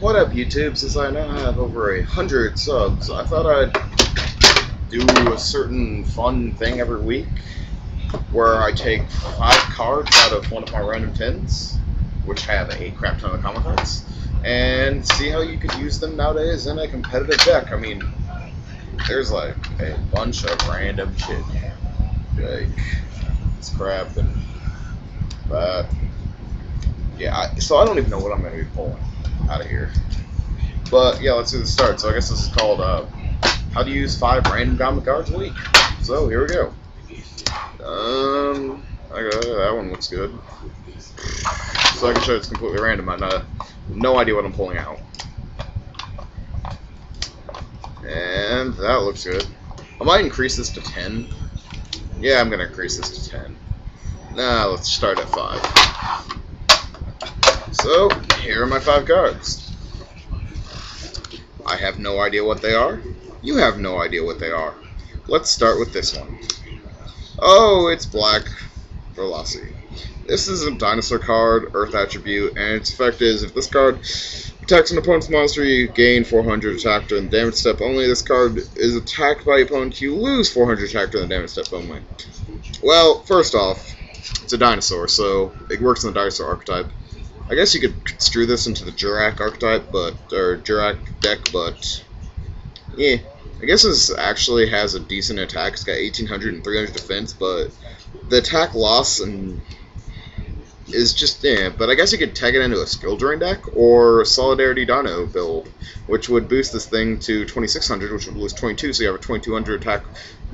What up, YouTube? Since I now have over 100 subs, I thought I'd do a certain fun thing every week where I take 5 cards out of one of my random tins, which have a crap ton of common cards, and see how you could use them nowadays in a competitive deck. I mean, there's like a bunch of random shit, like this crap and that. Yeah, so I don't even know what I'm going to be pulling out of here. But yeah, let's do the start. So I guess this is called how to use 5 random common cards a week. So here we go. Okay, that one looks good. So I can show it's completely random. I have no idea what I'm pulling out. And that looks good. I might increase this to 10. Yeah, I'm gonna increase this to 10. Nah, let's start at 5. So, here are my 5 cards. I have no idea what they are. You have no idea what they are. Let's start with this one. Oh, it's Black Veloci. This is a dinosaur card, Earth attribute, and its effect is if this card attacks an opponent's monster, you gain 400 attack during the damage step only. This card is attacked by your opponent, you lose 400 attack during the damage step only. Well, first off, it's a dinosaur, so it works in the dinosaur archetype. I guess you could construe this into the Jurak archetype, or Jurak deck, but yeah. I guess this actually has a decent attack. It's got 1800 and 300 defense, but the attack loss is just, but I guess you could tag it into a skill drain deck or a Solidarity Dino build, which would boost this thing to 2600, which would lose 22, so you have a 2200 attack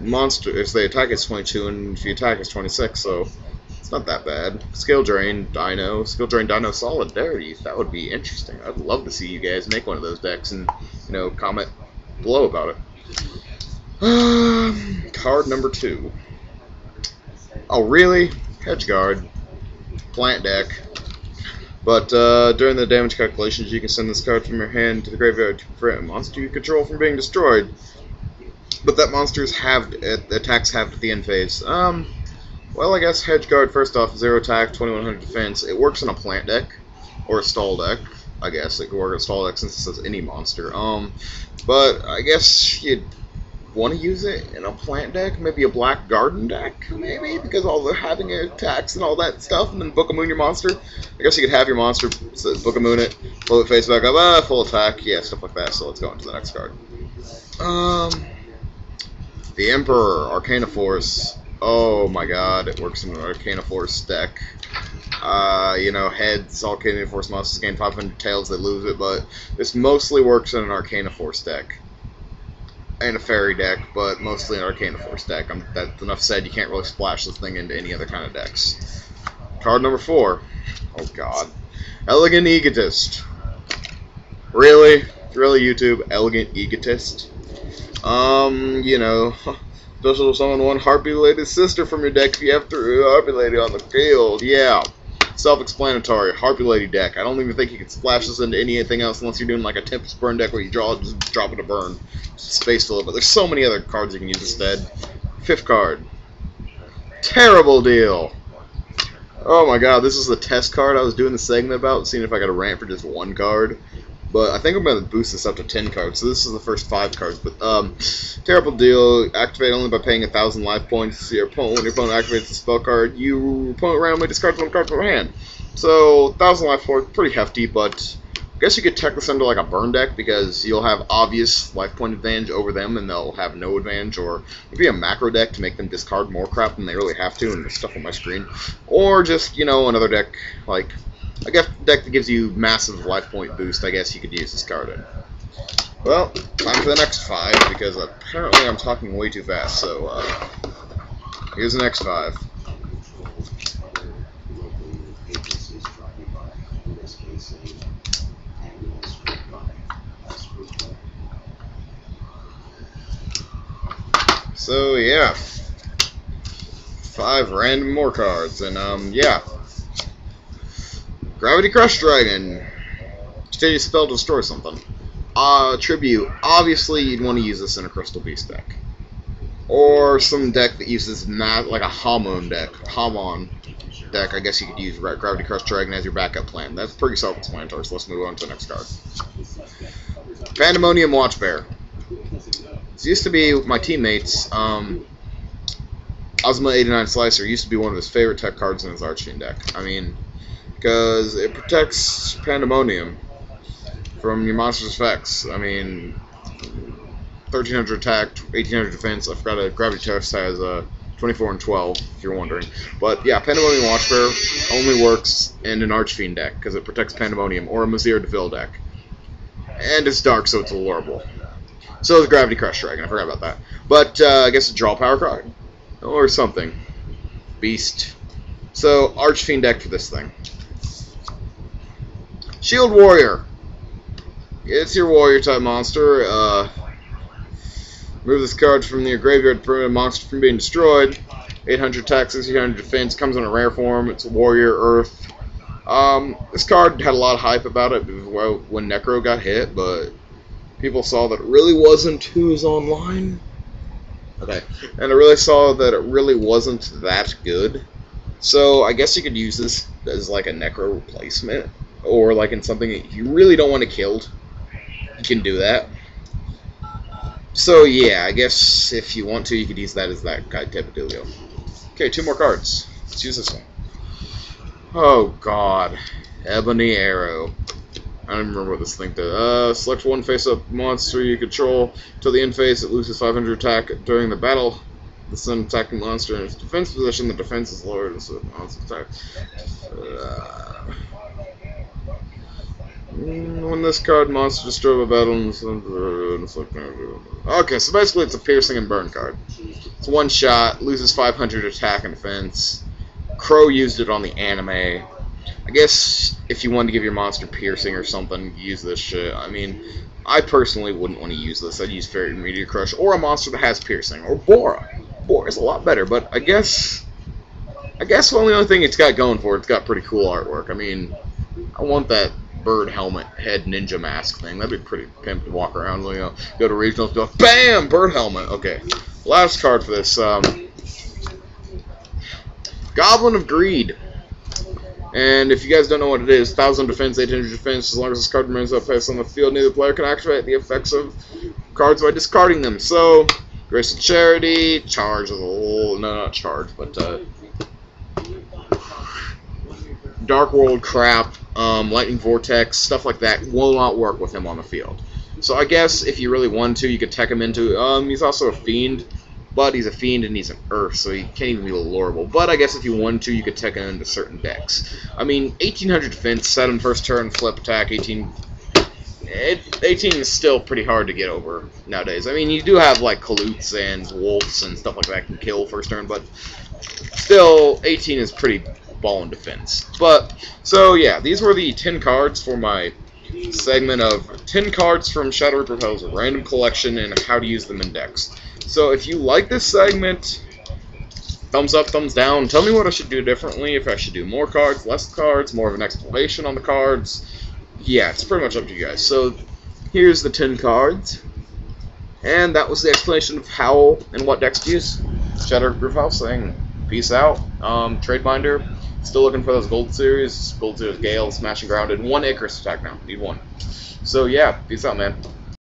monster. If they attack, it's 22, and if you attack, it's 26, so it's not that bad. Skill Drain Dino Solidarity, that would be interesting. I'd love to see you guys make one of those decks and, comment below about it. Card number 2. Oh, really? Hedgeguard. Plant deck. But during the damage calculations, you can send this card from your hand to the graveyard to prevent a monster you control from being destroyed. But that monster's attacks halved at the end phase. Well, I guess Hedgeguard, first off, 0 attack, 2100 defense. It works in a plant deck, or a stall deck. I guess it could work in a stall deck since it says any monster. But I guess you'd want to use it in a plant deck, maybe a black garden deck, maybe, because all the having attacks and all that stuff, and then Book of Moon your monster. I guess you could have your monster Book of Moon it, pull it face back up, full attack, yeah, stuff like that. So let's go into the next card. The Emperor, Arcana Force. Oh my god, it works in an Arcana Force deck. Heads, Arcana Force monsters gain 500, tails, they lose it, but this mostly works in an Arcana Force deck. And a fairy deck, but mostly an Arcana Force deck. That's enough said, you can't really splash this thing into any other kind of decks. Card number 4. Oh god. Elegant Egotist. Really? Really, YouTube? Elegant Egotist? Special summon 1 Harpy-related sister from your deck if you have 3 Harpy Lady on the field. Yeah. Self-explanatory. Harpy Lady deck. I don't even think you can splash this into anything else unless you're doing like a Tempest Burn deck where you just drop it a burn. Space fill it. But there's so many other cards you can use instead. 5th card. Terrible Deal. Oh my god, this is the test card I was doing the segment about, seeing if I got a rant for just 1 card. But I think I'm going to boost this up to 10 cards, so this is the first 5 cards. But, Terrible Deal, activate only by paying 1,000 life points. When your opponent activates the spell card, your opponent randomly discards 1 card from your hand. So, 1,000 life points, pretty hefty, but I guess you could tech this into like a burn deck, because you'll have obvious life point advantage over them, and they'll have no advantage, or maybe a macro deck to make them discard more crap than they really have to, and there's stuff on my screen. Or just, another deck, like a deck that gives you massive life point boost. I guess you could use this card in. Well, time for the next 5, because apparently I'm talking way too fast, so here's the next 5. So yeah, 5 random more cards, and yeah. Gravity Crush Dragon. Continue spell to destroy something. Tribute. Obviously, you'd want to use this in a Crystal Beast deck. Or some deck that uses like a Hamon deck. Hamon. deck, I guess you could use Gravity Crush Dragon as your backup plan. That's pretty self-explanatory, so let's move on to the next card. Pandemonium Watchbear. This used to be my teammates. Ozma89 Slicer used to be one of his favorite tech cards in his Archfiend deck. I mean, because it protects Pandemonium from your monster's effects. I mean, 1300 attack, 1800 defense. I forgot a Gravity Test has 24 and 12, if you're wondering. But yeah, Pandemonium Watchbear only works in an Archfiend deck because it protects Pandemonium, or a Mazir Deville deck. And it's dark, so it's allurable. So is Gravity Crush Dragon, I forgot about that. But I guess a draw power card. Or something. Beast. So, Archfiend deck for this thing. Shield Warrior. It's your warrior type monster. Remove this card from your graveyard to prevent a monster from being destroyed. 800 attack, 1600 defense. Comes in a rare form. It's a warrior earth. This card had a lot of hype about it when Necro got hit, but people saw that it really wasn't who was online. Okay, and I really saw that it really wasn't that good. So I guess you could use this as like a Necro replacement, or like in something that you really don't want to kill. You can do that. So yeah, I guess if you want to, you could use that as that type of dealio. Okay, 2 more cards. Let's use this one. Oh god, Ebony Arrow. I don't remember what this thing does. Select one face-up monster you control. Till the end phase, it loses 500 attack during the battle. The sun attacking monster in its defense position. The defense is lowered, so monster attack. When this card, monster destroyed by battle. Okay, so basically it's a piercing and burn card. It's one shot, loses 500 attack and defense. Crow used it on the anime. I guess if you wanted to give your monster piercing or something, use this shit. I mean, I personally wouldn't want to use this. I'd use Fairy Meteor Crush or a monster that has piercing, or Bora. Bora's a lot better, but I guess the only thing it's got going for it's got pretty cool artwork. I mean, I want that bird helmet head ninja mask thing. That'd be pretty pimp to walk around. You know, go to regionals, go bam, bird helmet. Okay, last card for this. Goblin of Greed. And if you guys don't know what it is, 1000 defense, 800 defense. As long as this card remains up placed on the field, neither player can activate the effects of cards by discarding them. So, Grace of Charity, Charge of the Whole, no, not Charge, but Dark World crap, Lightning Vortex, stuff like that will not work with him on the field. So I guess if you really wanted to, you could tech him into, he's also a Fiend. But he's a Fiend and he's an Earth, so he can't even be allurable. But I guess if you wanted to, you could tech him into certain decks. I mean, 1800 defense, 7 first turn, flip attack, 18 is still pretty hard to get over nowadays. I mean, you do have like Kalutes and Wolves and stuff like that can kill first turn, but still, 18 is pretty ball in defense. But, so yeah, these were the 10 cards for my segment of 10 cards from Shadow Reaper Hell's random collection and how to use them in decks. So if you like this segment, thumbs up, thumbs down. Tell me what I should do differently, if I should do more cards, less cards, more of an explanation on the cards. Yeah, it's pretty much up to you guys. So here's the 10 cards. And that was the explanation of how and what decks to use. Shadow Reaper Hell saying peace out. Tradebinder, still looking for those Gold Series. Gold Series Gale, Smashing Grounded. 1 Icarus attack now. Need 1. So yeah, peace out, man.